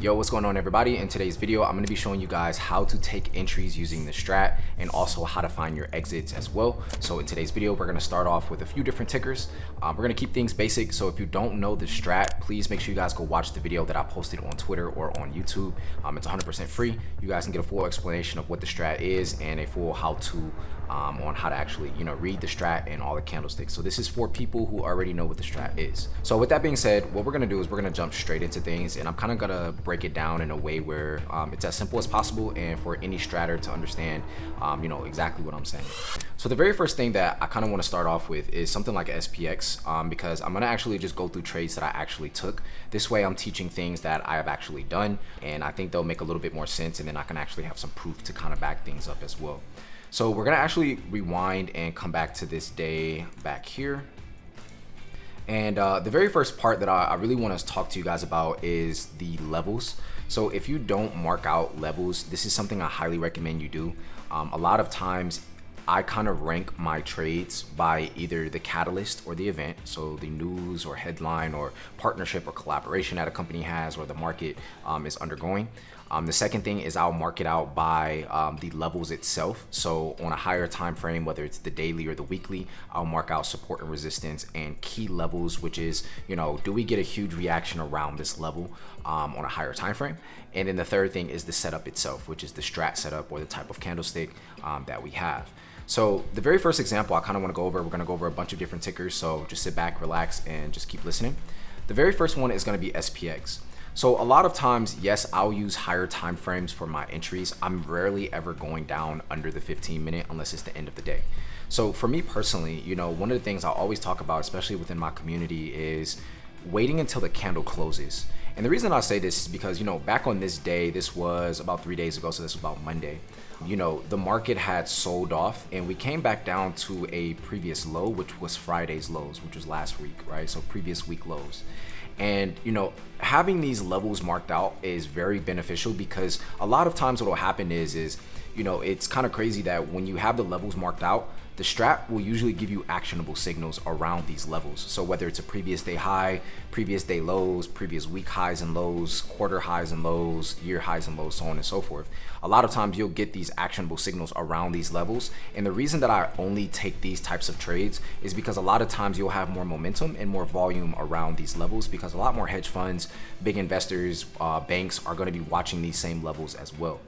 Yo, what's going on everybody? In today's video, I'm going to be showing you guys how to take entries using the strat and also how to find your exits as well. So in today's video, we're going to start off with a few different tickers. We're going to keep things basic. So if you don't know the strat, please make sure you guys go watch the video that I posted on Twitter or on YouTube. It's 100% free. You guys can get a full explanation of what the strat is and a full how-to on how to actually, read the strat and all the candlesticks. So this is for people who already know what the strat is. So with that being said, what we're going to do is we're going to jump straight into things, and I'm kind of going to break it down in a way where it's as simple as possible and for any stratter to understand, exactly what I'm saying. So the very first thing that I kind of want to start off with is something like SPX, because I'm going to actually just go through trades that I actually took. This way I'm teaching things that I have actually done, and I think they'll make a little bit more sense, and then I can actually have some proof to kind of back things up as well. So we're gonna actually rewind and come back to this day back here. And the very first part that I really want to talk to you guys about is the levels. So if you don't mark out levels, this is something I highly recommend you do. A lot of times I kind of rank my trades by either the catalyst or the event, so the news or headline or partnership or collaboration that a company has or the market is undergoing. The second thing is I'll mark it out by the levels itself. So on a higher time frame, whether it's the daily or the weekly, I'll mark out support and resistance and key levels, which is, do we get a huge reaction around this level on a higher time frame? And then the third thing is the setup itself, which is the strat setup or the type of candlestick that we have. So the very first example I kind of want to go over, we're going to go over a bunch of different tickers. So just sit back, relax, and just keep listening. The very first one is going to be SPX. So a lot of times, yes, I'll use higher time frames for my entries. I'm rarely ever going down under the 15-minute unless it's the end of the day. So for me personally, one of the things I always talk about, especially within my community, is waiting until the candle closes. And the reason I say this is because, back on this day, this was about 3 days ago, so this was about Monday, the market had sold off and we came back down to a previous low, which was Friday's lows, which was last week, right? So previous week lows. And, having these levels marked out is very beneficial because a lot of times what will happen is it's kind of crazy that when you have the levels marked out, the strat will usually give you actionable signals around these levels. So whether it's a previous day high, previous day lows, previous week highs and lows, quarter highs and lows, year highs and lows, so on and so forth. A lot of times you'll get these actionable signals around these levels. And the reason that I only take these types of trades is because a lot of times you'll have more momentum and more volume around these levels because a lot more hedge funds, big investors, banks are going to be watching these same levels as well.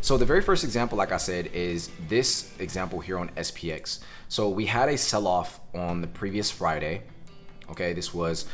So the very first example, like I said, is this example here on SPX. So we had a sell-off on the previous Friday. Okay, this was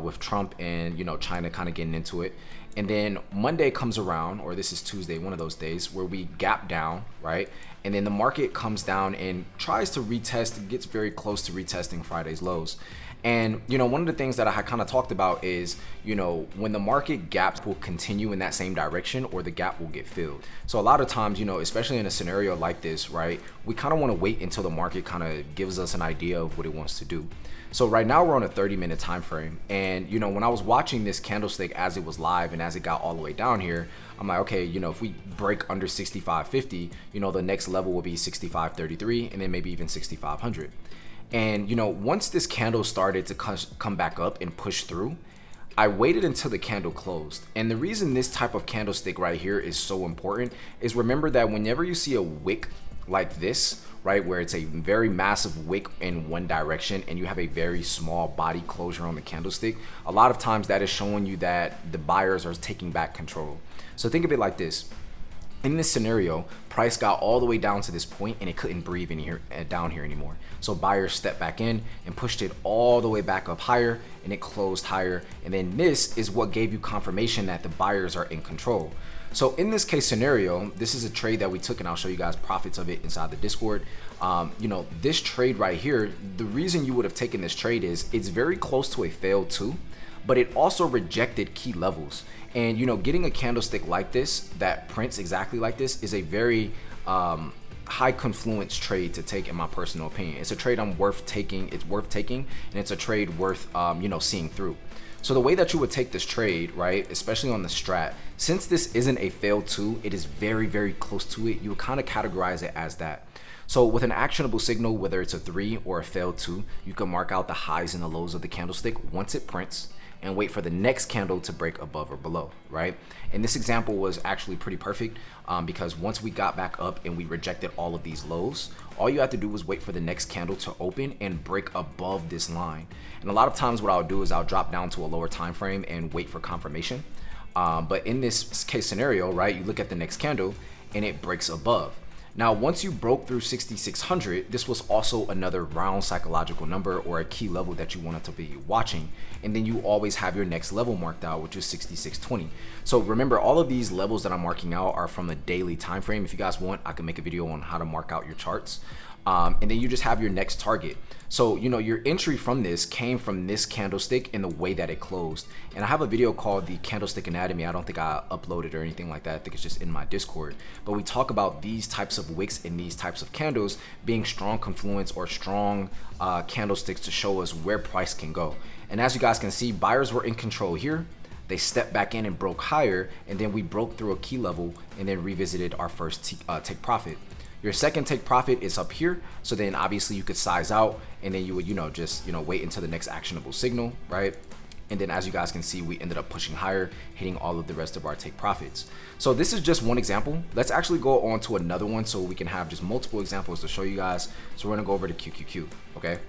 with Trump and China kind of getting into it. And then Monday comes around, or this is Tuesday, one of those days, where we gap down, right? And then the market comes down and tries to retest, gets very close to retesting Friday's lows. And, one of the things that I kind of talked about is, when the market gaps will continue in that same direction or the gap will get filled. So a lot of times, especially in a scenario like this, right, we kind of want to wait until the market kind of gives us an idea of what it wants to do. So right now we're on a 30-minute time frame. And, when I was watching this candlestick as it was live and as it got all the way down here, I'm like, okay, if we break under 65.50, the next level will be 65.33 and then maybe even 6,500. And, once this candle started to come back up and push through, I waited until the candle closed. And the reason this type of candlestick right here is so important is remember that whenever you see a wick like this, right, where it's a very massive wick in one direction and you have a very small body closure on the candlestick, a lot of times that is showing you that the buyers are taking back control. So think of it like this. In this scenario, price got all the way down to this point and it couldn't breathe down here anymore. So buyers stepped back in and pushed it all the way back up higher and it closed higher. And then this is what gave you confirmation that the buyers are in control. So in this case scenario, this is a trade that we took and I'll show you guys profits of it inside the Discord. This trade right here, the reason you would have taken this trade is it's very close to a failed 2, but it also rejected key levels. And getting a candlestick like this that prints exactly like this is a very high confluence trade to take in my personal opinion. It's a trade worth taking, and it's a trade worth seeing through. So the way that you would take this trade, right, especially on the strat, since this isn't a failed 2, it is very, very close to it. You would kind of categorize it as that. So with an actionable signal, whether it's a 3 or a failed 2, you can mark out the highs and the lows of the candlestick once it prints. and wait for the next candle to break above or below, right? And this example was actually pretty perfect because once we got back up and we rejected all of these lows, all you have to do was wait for the next candle to open and break above this line. And a lot of times what I'll do is I'll drop down to a lower time frame and wait for confirmation. But in this case scenario, right, you look at the next candle and it breaks above. Now, once you broke through 6,600, this was also another round psychological number or a key level that you wanted to be watching. And then you always have your next level marked out, which is 6,620. So remember, all of these levels that I'm marking out are from a daily time frame. If you guys want, I can make a video on how to mark out your charts. And then you just have your next target. So, you know, your entry from this came from this candlestick in the way that it closed. And I have a video called the Candlestick Anatomy. I don't think I uploaded or anything like that. I think it's just in my Discord. But we talk about these types of wicks and these types of candles being strong confluence or strong candlesticks to show us where price can go. And as you guys can see, buyers were in control here. They stepped back in and broke higher, and then we broke through a key level and then revisited our first take profit. Your second take profit is up here. So then obviously you could size out and then you would, just, wait until the next actionable signal, right? And then as you guys can see, we ended up pushing higher, hitting all of the rest of our take profits. So this is just one example. Let's actually go on to another one so we can have just multiple examples to show you guys. So we're gonna go over to QQQ, okay?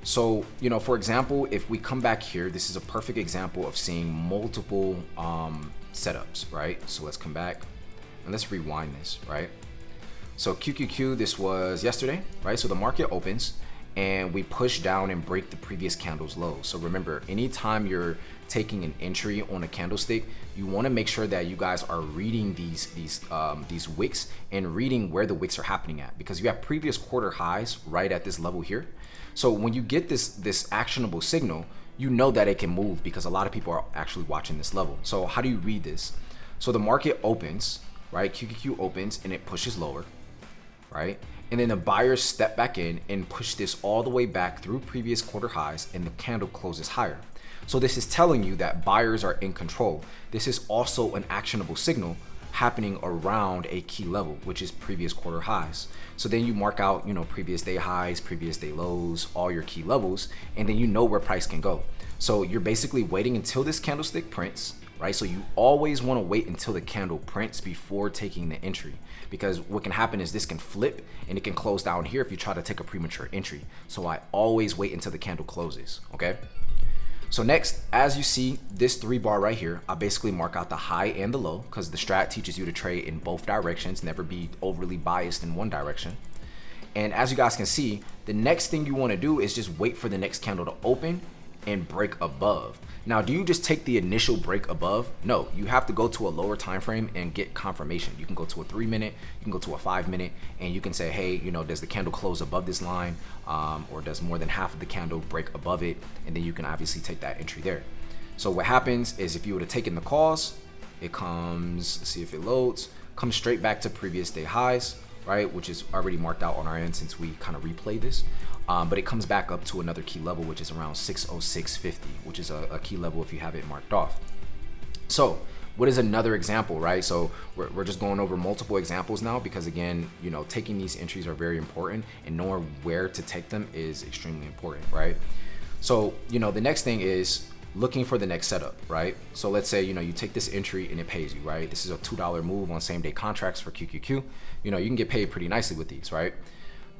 So, for example, if we come back here, this is a perfect example of seeing multiple setups, right? So let's come back and let's rewind this, right? So QQQ, this was yesterday, right? So the market opens and we push down and break the previous candle's low. So remember, anytime you're taking an entry on a candlestick, you want to make sure that you guys are reading these wicks and reading where the wicks are happening at, because you have previous quarter highs right at this level here. So when you get this actionable signal, you know that it can move because a lot of people are actually watching this level. So how do you read this? So the market opens, right? QQQ opens and it pushes lower, right? And then the buyers step back in and push this all the way back through previous quarter highs and the candle closes higher. So this is telling you that buyers are in control. This is also an actionable signal happening around a key level, which is previous quarter highs. So then you mark out, previous day highs, previous day lows, all your key levels, and then you know where price can go. So you're basically waiting until this candlestick prints, right? So you always want to wait until the candle prints before taking the entry, because what can happen is this can flip and it can close down here if you try to take a premature entry. So I always wait until the candle closes, okay? So next, as you see this 3-bar right here, I basically mark out the high and the low because the strat teaches you to trade in both directions, never be overly biased in one direction. And as you guys can see, the next thing you want to do is just wait for the next candle to open and break above. Now, do you just take the initial break above? No, you have to go to a lower time frame and get confirmation. You can go to a 3-minute, you can go to a 5-minute, and you can say, hey, does the candle close above this line, or does more than half of the candle break above it? And then you can obviously take that entry there. So what happens is if you were to take in the calls, it comes, let's see if it loads, comes straight back to previous day highs, right? Which is already marked out on our end since we kind of replayed this. But it comes back up to another key level, which is around 606.50, which is a key level if you have it marked off. So what is another example, right? So we're just going over multiple examples now because again, taking these entries are very important and knowing where to take them is extremely important, right? So, the next thing is looking for the next setup, right? So let's say, you take this entry and it pays you, right? This is a $2 move on same day contracts for QQQ. You can get paid pretty nicely with these, right?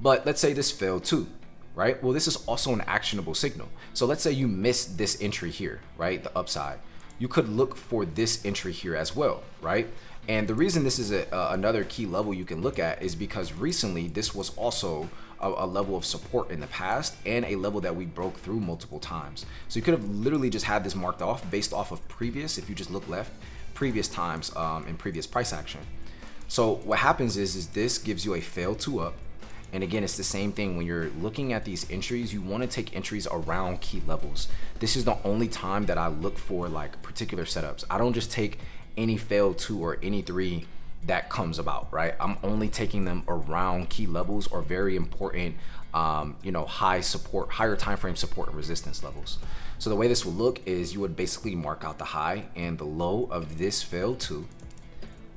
But let's say this failed too, right? Well, this is also an actionable signal. So let's say you missed this entry here, right? The upside. You could look for this entry here as well, right? And the reason this is another key level you can look at is because recently this was also a level of support in the past and a level that we broke through multiple times. So you could have literally just had this marked off based off of previous, if you just look left, previous times and previous price action. So what happens is this gives you a fail to up. And again, it's the same thing when you're looking at these entries, you want to take entries around key levels. This is the only time that I look for like particular setups. I don't just take any fail 2 or any 3 that comes about, right? I'm only taking them around key levels or very important, high support, higher time frame support and resistance levels. So the way this would look is you would basically mark out the high and the low of this fail 2.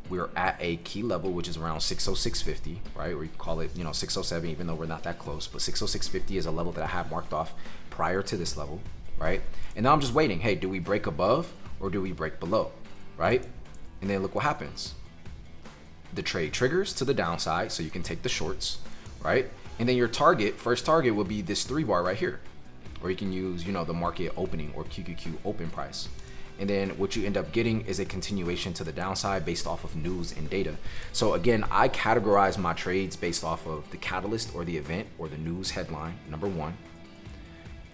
We're at a key level, which is around 606.50, right? Or you call it, 607, even though we're not that close, but 606.50 is a level that I have marked off prior to this level, right? And now I'm just waiting. Hey, do we break above or do we break below, right? And then look what happens. The trade triggers to the downside, so you can take the shorts, right? And then your target, first target, will be this 3 bar right here, or you can use, you know, the market opening or QQQ open price. And then what you end up getting is a continuation to the downside based off of news and data. So again, I categorize my trades based off of the catalyst or the event or the news headline, number one.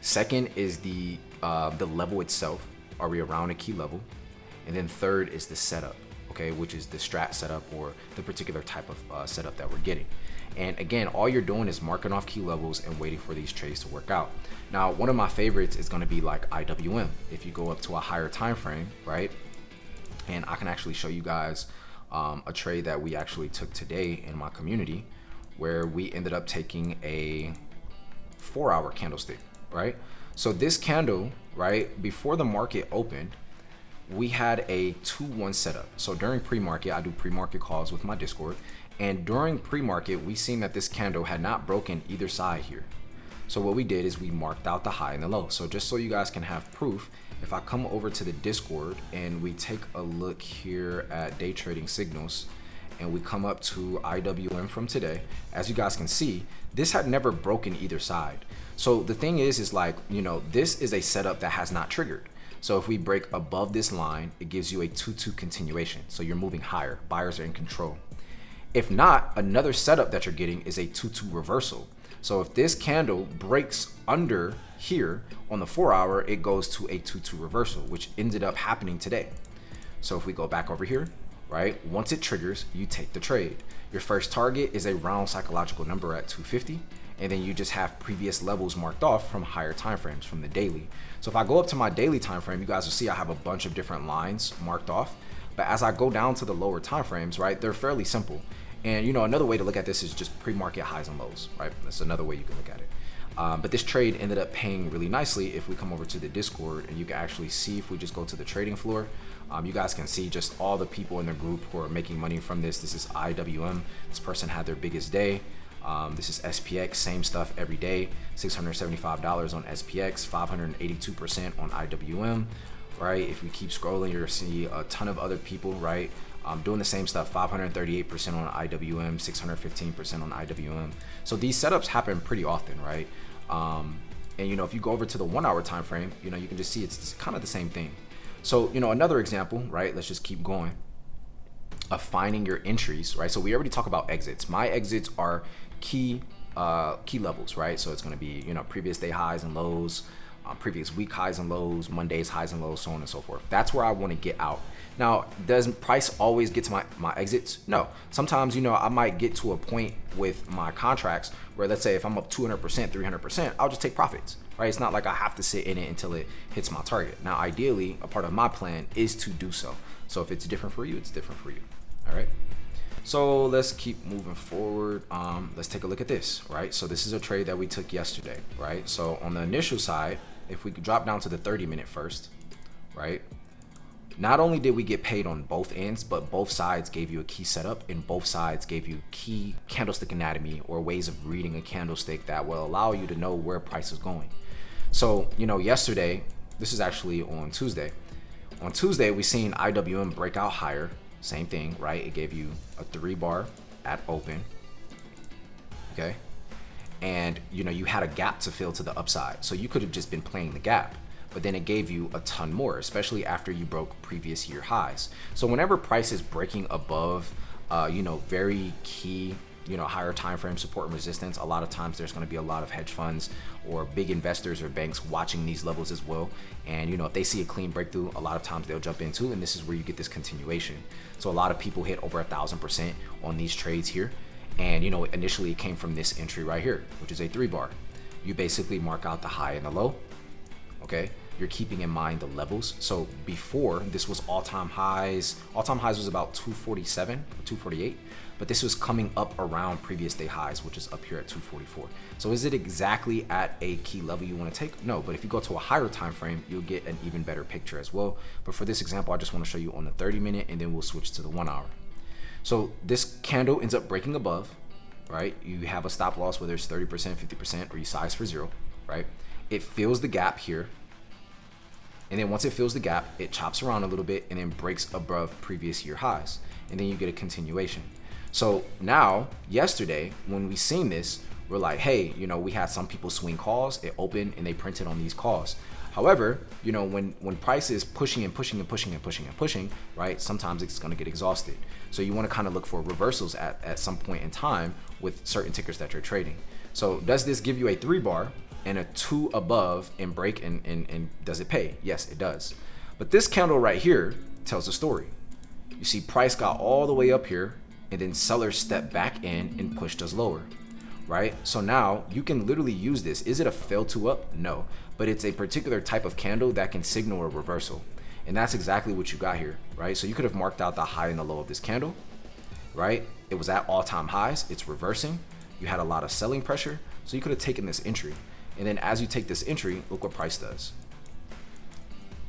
Second is the level itself. Are we around a key level? And then third is the setup, okay, which is the strat setup or the particular type of setup that we're getting. And again, all you're doing is marking off key levels and waiting for these trades to work out. Now, one of my favorites is going to be like IWM. If you go up to a higher time frame, right? And I can actually show you guys a trade that we actually took today in my community, where we ended up taking a 4-hour candlestick, right? So this candle, right, before the market opened, we had a 2-1 setup. So during pre-market, I do pre-market calls with my Discord. And during pre-market, we seen that this candle had not broken either side here. So what we did is we marked out the high and the low. So just so you guys can have proof, if I come over to the Discord and we take a look here at day trading signals and we come up to IWM from today, as you guys can see, this had never broken either side. So the thing is like, you know, this is a setup that has not triggered. So if we break above this line, it gives you a 2-2 continuation. So you're moving higher, buyers are in control. If not, another setup that you're getting is a 2-2 reversal. So if this candle breaks under here on the 4-hour, it goes to a 2-2 reversal, which ended up happening today. So if we go back over here, right, once it triggers, you take the trade. Your first target is a round psychological number at 250. And then you just have previous levels marked off from higher time frames, from the daily. So if I go up to my daily time frame, you guys will see I have a bunch of different lines marked off. But as I go down to the lower time frames, right, they're fairly simple. And you know, another way to look at this is just pre-market highs and lows, right? That's another way you can look at it. But this trade ended up paying really nicely if we come over to the Discord, and you can actually see, if we just go to the trading floor, you guys can see just all the people in the group who are making money from this. This is IWM. This person had their biggest day. This is SPX, same stuff every day. $675 on SPX, 582% on IWM, right? If we keep scrolling, you're gonna see a ton of other people, right? Doing the same stuff, 538% on IWM, 615% on IWM. So these setups happen pretty often, right? And you know, if you go over to the 1-hour time frame, you know, you can just see it's kind of the same thing. So, you know, another example, right? Let's just keep going of finding your entries, right? So we already talked about exits. My exits are key levels, right? So it's going to be, you know, previous day highs and lows, previous week highs and lows, Monday's highs and lows, so on and so forth. That's where I want to get out. Now, does price always get to my exits? No. Sometimes, you know, I might get to a point with my contracts where, let's say if I'm up 200%, 300%, I'll just take profits, right? It's not like I have to sit in it until it hits my target. Now, ideally, a part of my plan is to do so. So if it's different for you, it's different for you. All right. So let's keep moving forward. Let's take a look at this, right? So this is a trade that we took yesterday, right? So on the initial side, if we could drop down to the 30-minute first, right? Not only did we get paid on both ends, but both sides gave you a key setup, and both sides gave you key candlestick anatomy or ways of reading a candlestick that will allow you to know where price is going. So, you know, yesterday, this is actually on Tuesday. On Tuesday, we seen IWM break out higher. Same thing, right? It gave you a 3-bar at open, okay? And, you know, you had a gap to fill to the upside. So you could have just been playing the gap, but then it gave you a ton more, especially after you broke previous year highs. So whenever price is breaking above, you know, very key, you know, higher time frame support and resistance, a lot of times there's going to be a lot of hedge funds or big investors or banks watching these levels as well. And, you know, if they see a clean breakthrough, a lot of times they'll jump into, and this is where you get this continuation. So a lot of people hit over 1,000% on these trades here. And, you know, initially it came from this entry right here, which is a 3-bar. You basically mark out the high and the low, okay? You're keeping in mind the levels. So before, this was all-time highs. All-time highs was about 247 or 248, but this was coming up around previous day highs, which is up here at 244. So is it exactly at a key level you want to take? No, but if you go to a higher time frame, you'll get an even better picture as well. But for this example, I just want to show you on the 30-minute, and then we'll switch to the 1-hour. So this candle ends up breaking above, right? You have a stop loss, whether it's 30%, 50%, or you size for 0, right? It fills the gap here, And then once it fills the gap, it chops around a little bit and then breaks above previous year highs. And then you get a continuation. So now, yesterday, when we seen this, we're like, hey, you know, we had some people swing calls, it opened and they printed on these calls. However, you know, when price is pushing and pushing and pushing and pushing and pushing, right, sometimes it's going to get exhausted. So you want to kind of look for reversals at some point in time with certain tickers that you're trading. So does this give you a 3 bar and a 2 above and break and does it pay? Yes, it does. But this candle right here tells a story. You see price got all the way up here and then sellers stepped back in and pushed us lower, right? So now you can literally use this. Is it a fail to up? No, but it's a particular type of candle that can signal a reversal. And that's exactly what you got here, right? So you could have marked out the high and the low of this candle, right? It was at all-time highs, it's reversing. You had a lot of selling pressure, so you could have taken this entry. And then as you take this entry, look what price does,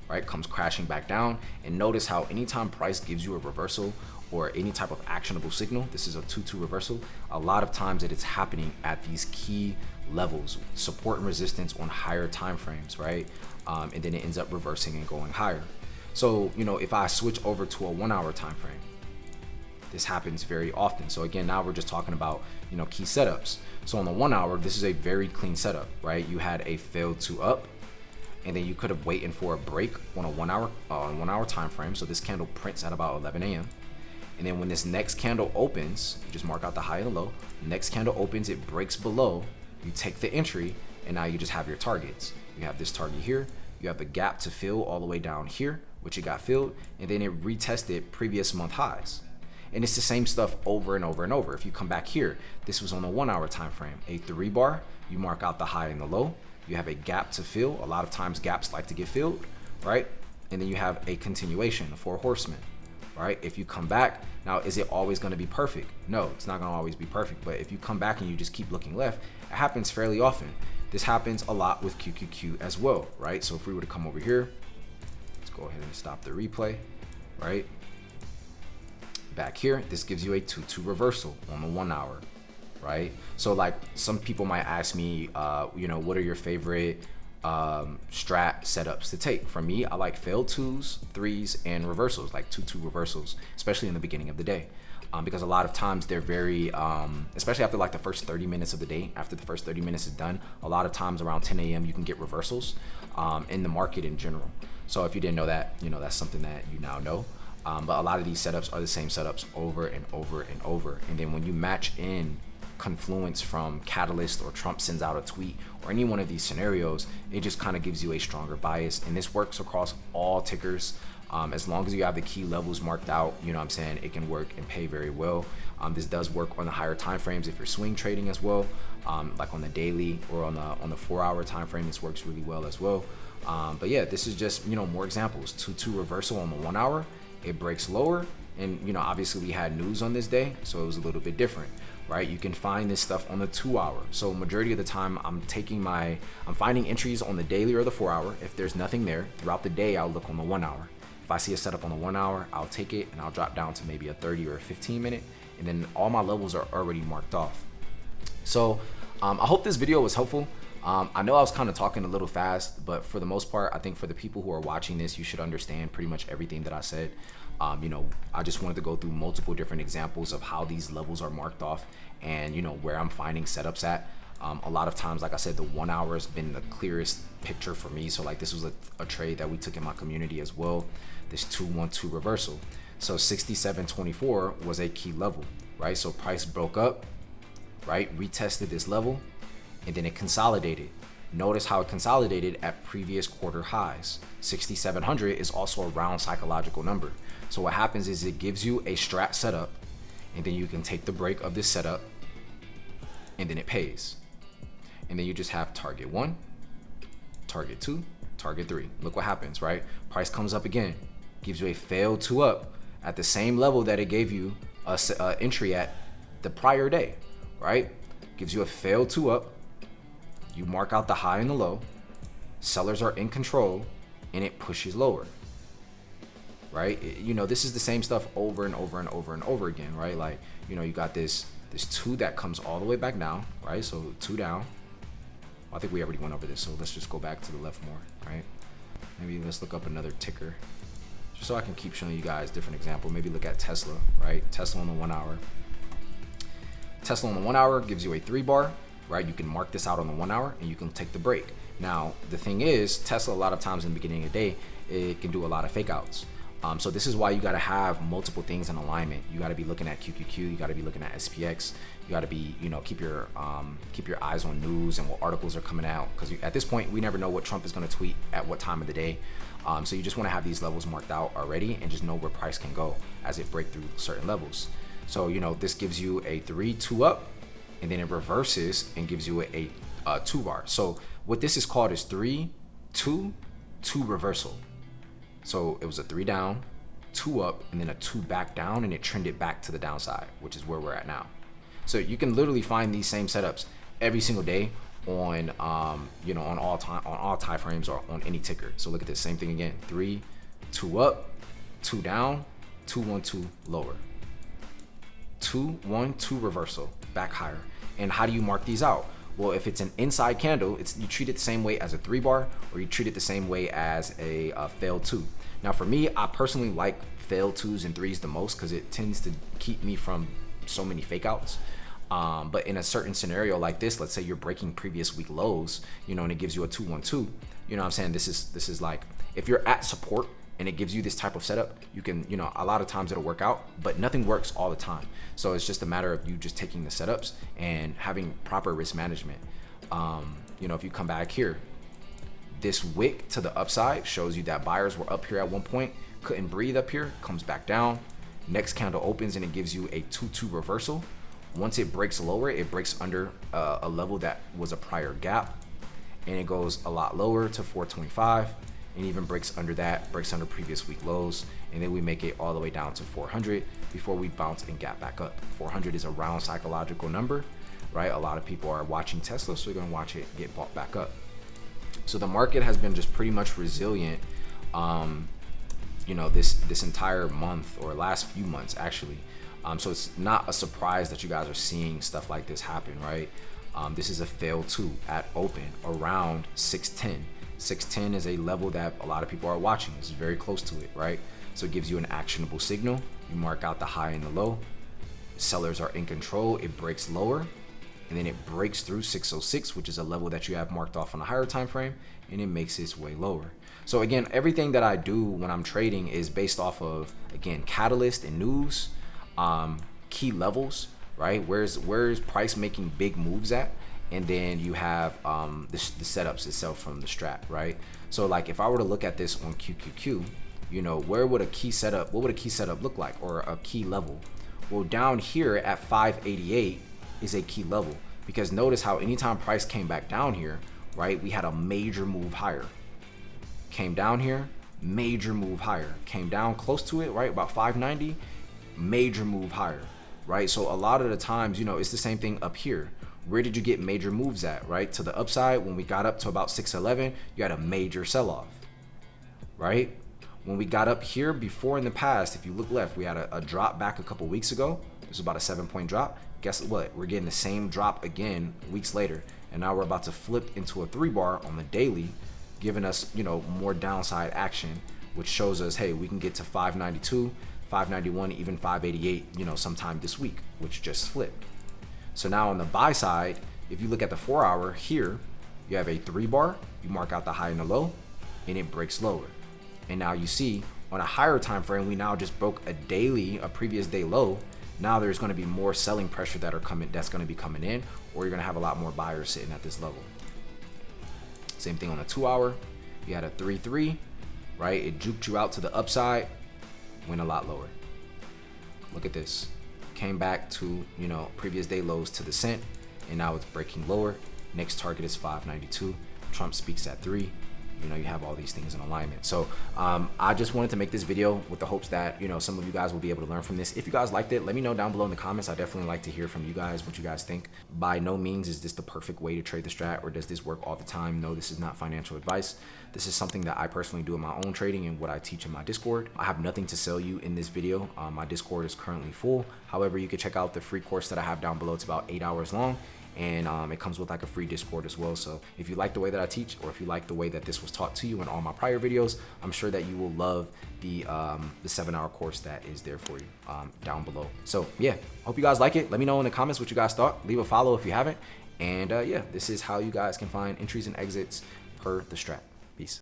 right? Comes crashing back down. And notice how anytime price gives you a reversal or any type of actionable signal, this is a 2-2 reversal, a lot of times it's happening at these key levels, support and resistance on higher time frames, right? And then it ends up reversing and going higher. So, you know, if I switch over to a 1 hour time frame, this happens very often. So again, now we're just talking about, you know, key setups. So on the 1 hour, this is a very clean setup, right? You had a fail to up, and then you could have waited for a break on a 1 hour time frame. So this candle prints at about 11 a.m. And then when this next candle opens, you just mark out the high and the low. Next candle opens, it breaks below, you take the entry, and now you just have your targets. You have this target here, you have a gap to fill all the way down here, which it got filled, and then it retested previous month highs. And it's the same stuff over and over and over. If you come back here, this was on a 1 hour time frame, a 3 bar, you mark out the high and the low, you have a gap to fill. A lot of times gaps like to get filled, right? And then you have a continuation, 4 horsemen. Right? If you come back, now is it always going to be perfect? No, it's not going to always be perfect. But if you come back and you just keep looking left, it happens fairly often. This happens a lot with QQQ as well, right? So if we were to come over here, let's go ahead and stop the replay, right? Back here, this gives you a 2-2 reversal on the 1 hour, right? So like some people might ask me, you know, what are your favorite strat setups to take? For me, I like failed 2s, 3s, and reversals, like 2-2 reversals, especially in the beginning of the day, because a lot of times they're very, especially after like the first 30 minutes of the day, after the first 30 minutes is done, a lot of times around 10 a.m. you can get reversals in the market in general. So if you didn't know that, you know, that's something that you now know. But a lot of these setups are the same setups over and over and over. And then when you match in confluence from Catalyst or Trump sends out a tweet or any one of these scenarios, it just kind of gives you a stronger bias. And this works across all tickers. As long as you have the key levels marked out, you know what I'm saying, it can work and pay very well. This does work on the higher time frames if you're swing trading as well, like on the daily or on the 4 hour time frame. This works really well as well. But yeah, this is just, you know, more examples. 2-2 reversal on the 1 hour, it breaks lower, and you know, obviously we had news on this day, so it was a little bit different, right? You can find this stuff on the 2 hour. So majority of the time I'm finding entries on the daily or the 4 hour. If there's nothing there throughout the day, I'll look on the 1 hour. If I see a setup on the 1 hour, I'll take it and I'll drop down to maybe a 30 or a 15 minute, and then all my levels are already marked off. So I hope this video was helpful. I know I was kind of talking a little fast, but for the most part, I think for the people who are watching this, you should understand pretty much everything that I said. You know, I just wanted to go through multiple different examples of how these levels are marked off and, you know, where I'm finding setups at. A lot of times, like I said, the 1 hour has been the clearest picture for me. So like this was a trade that we took in my community as well. This 2-1-2 reversal. So 67.24 was a key level, right? So price broke up, right? Retested this level, and then it consolidated. Notice how it consolidated at previous quarter highs. 6,700 is also a round psychological number. So what happens is it gives you a strat setup, and then you can take the break of this setup, and then it pays. And then you just have target 1, target 2, target 3. Look what happens, right? Price comes up again, gives you a failed 2 up at the same level that it gave you a entry at the prior day, right? Gives you a failed 2 up. You mark out the high and the low, sellers are in control, and it pushes lower, right? You know, this is the same stuff over and over and over and over again, right? Like, you know, you got this 2 that comes all the way back down, right? So 2 down. I think we already went over this, so let's just go back to the left more, right? Maybe let's look up another ticker just so I can keep showing you guys different example. Maybe look at Tesla, right? Tesla on the 1 hour. Tesla on the 1 hour gives you a 3 bar, right? You can mark this out on the 1 hour and you can take the break. Now, the thing is, Tesla, a lot of times in the beginning of the day, it can do a lot of fake outs. So this is why you got to have multiple things in alignment. You got to be looking at QQQ, you got to be looking at SPX, you got to be, keep your eyes on news and what articles are coming out, because at this point we never know what Trump is going to tweet at what time of the day. So you just want to have these levels marked out already and just know where price can go as it break through certain levels. So this gives you a 3-2 up, and then it reverses and gives you a 2 bar. So what this is called is 3-2 reversal. So it was a 3 down, 2 up, and then a 2 back down, and it trended back to the downside, which is where we're at now. So you can literally find these same setups every single day on on all time frames or on any ticker. So look at this same thing again: 3-2 up, 2 down, 2-1-2 lower, 2-1-2 reversal, back higher. And how do you mark these out? Well, if it's an inside candle, you treat it the same way as a 3 bar, or you treat it the same way as a failed 2. Now for me, I personally like failed 2s and 3s the most because it tends to keep me from so many fake outs. But in a certain scenario like this, let's say you're breaking previous week lows, and it gives you a 2-1-2, you know what I'm saying? This is like, if you're at support and it gives you this type of setup, you can, a lot of times it'll work out, but nothing works all the time. So it's just a matter of you just taking the setups and having proper risk management. If you come back here, this wick to the upside shows you that buyers were up here at one point, couldn't breathe up here, comes back down. Next candle opens and it gives you a 2-2 reversal. Once it breaks lower, it breaks under a level that was a prior gap, and it goes a lot lower to 425, and even breaks under that, breaks under previous week lows, and then we make it all the way down to 400 before we bounce and gap back up. 400 is a round psychological number, right? A lot of people are watching Tesla, so they're gonna watch it get bought back up. So the market has been just pretty much resilient, this entire month, or last few months actually. So it's not a surprise that you guys are seeing stuff like this happen, right? This is a failed 2 at open around 610. 610 is a level that a lot of people are watching. It's very close to it, right? So it gives you an actionable signal. You mark out the high and the low. Sellers are in control. It breaks lower, and then it breaks through 606, which is a level that you have marked off on a higher time frame, and it makes its way lower. So again, everything that I do when I'm trading is based off of, again, catalyst and news, key levels, right? Where's price making big moves at? And then you have the setups itself from the strat, right? So like if I were to look at this on QQQ, what would a key setup look like, or a key level? Well, down here at 588 is a key level, because notice how anytime price came back down here, right, we had a major move higher. Came down here, major move higher. Came down close to it, right, about 590, major move higher, right? So a lot of the times, it's the same thing up here. Where did you get major moves at, right? To the upside, when we got up to about 611, you had a major sell-off, right? When we got up here before in the past, if you look left, we had a drop back a couple weeks ago. It was about a 7-point drop. Guess what? We're getting the same drop again weeks later. And now we're about to flip into a 3 bar on the daily, giving us, more downside action, which shows us, hey, we can get to 592, 591, even 588, sometime this week, which just flipped. So now on the buy side, if you look at the 4 hour here, you have a 3 bar, you mark out the high and the low, and it breaks lower. And now you see on a higher time frame, we now just broke a previous day low. Now there's going to be more selling pressure that's going to be coming in, or you're going to have a lot more buyers sitting at this level. Same thing on a 2 hour, you had a 3-3, right? It juked you out to the upside, went a lot lower. Look at this. Came back to, previous day lows to the cent, and now it's breaking lower. Next target is 592. Trump speaks at 3. You have all these things in alignment. So I just wanted to make this video with the hopes that, some of you guys will be able to learn from this. If you guys liked it, let me know down below in the comments. I definitely like to hear from you guys, what you guys think. By no means is this the perfect way to trade the strat, or does this work all the time? No, this is not financial advice. This is something that I personally do in my own trading and what I teach in my Discord. I have nothing to sell you in this video. My Discord is currently full. However, you can check out the free course that I have down below. It's about 8 hours long, and it comes with like a free Discord as well. So if you like the way that I teach, or if you like the way that this was taught to you in all my prior videos, I'm sure that you will love the 7-hour course that is there for you down below. So yeah, hope you guys like it. Let me know in the comments what you guys thought. Leave a follow if you haven't. And yeah, this is how you guys can find entries and exits per the Strat.